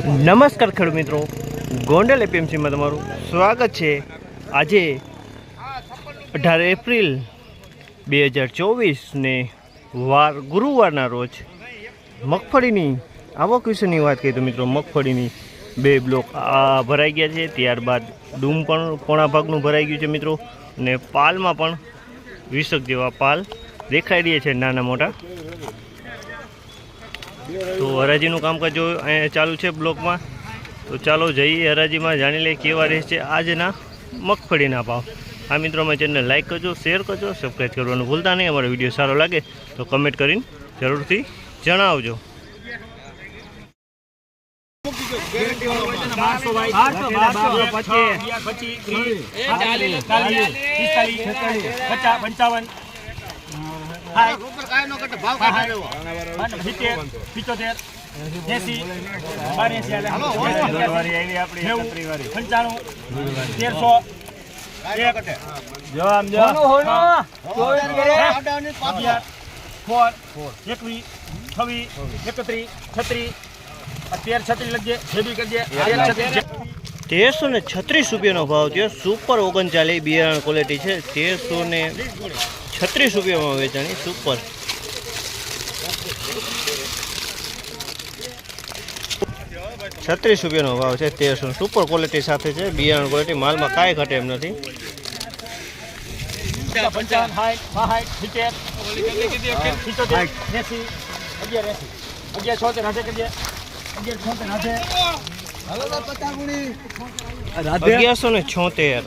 નમસ્કાર ખેડૂત મિત્રો, ગોંડલ એપીએમસીમાં તમારું સ્વાગત છે। આજે 18 એપ્રિલ 2024 ને ગુરુવારના રોજ મગફળીની આવક વિશેની વાત કરીએ તો મિત્રો મગફળીની 2 બ્લોક ભરાઈ ગયા છે। ત્યારબાદ ડૂમ પણ પોણા ભાગનું ભરાઈ ગયું છે મિત્રો, ને પાલમાં પણ 20 જેવા પાલ દેખાઈ રહ્યા છે નાના મોટા। તો હરાજીનું કામકાજ જો અહીંયા ચાલુ છે બ્લોકમાં। તો ચાલો જઈએ હરાજીમાં, જાણી લઈએ કેવા રહેશે આજના મગફળીના ભાવ। આ મિત્રો અમારી ચેનલ લાઈક કરજો, શેર કરજો, સબસ્ક્રાઈબ કરવાનું ભૂલતા નહીં। અમારો વિડીયો સારો લાગે તો કમેન્ટ કરીને જરૂરથી જણાવજો। ₹1336 ભાવ છે। સુપર 39 બિયારણ ક્વોલિટી છે। 1336 રૂપિયામાં વેચાણી સુપર। ₹36 ભાવ છે। 1300 સુપર ક્વોલિટી સાથે છે બિયારણ ક્વોલિટી, માલમાં કાંઈ ઘટે એમ નથી। 1176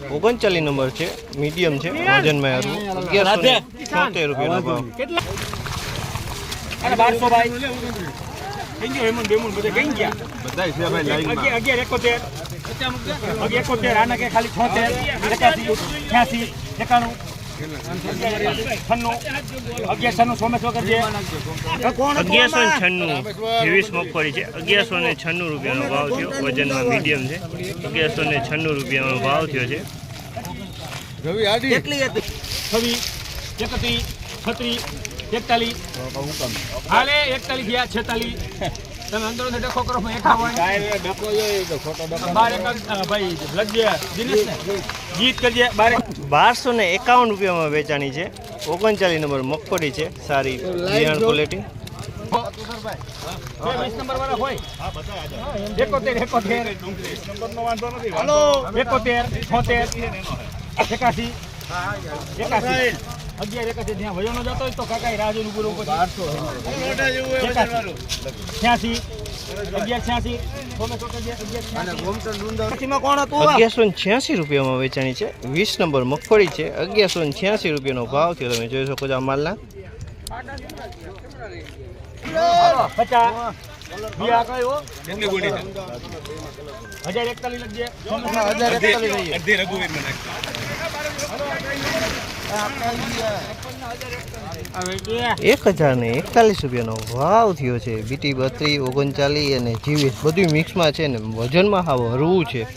39 નંબર છે, મીડિયમ છે વજનમાં। 1176 રૂપિયાનો ભાવ। ₹1196 મગફળી છે। 1196 રૂપિયાનો ભાવ થયો, વજનમાં મીડિયમ છે। 1196 રૂપિયાનો ભાવ થયો છે। 1251 રૂપિયામાં વેચાણી છે। 39 નંબર મગફળી છે, સારી બિયારણ ક્વોલિટી। ₹1186 રૂપિયામાં વેચાણી છે। 20 નંબર મગફળી છે। 1186 રૂપિયાનો ભાવ થયો। તમે જોઈ શકો છો આ માલના। ₹1041 ભાવ થયો છે। BT 32 39 અને GVS બધું મિક્સમાં છે ને વજનમાં હાવ હરવું છે।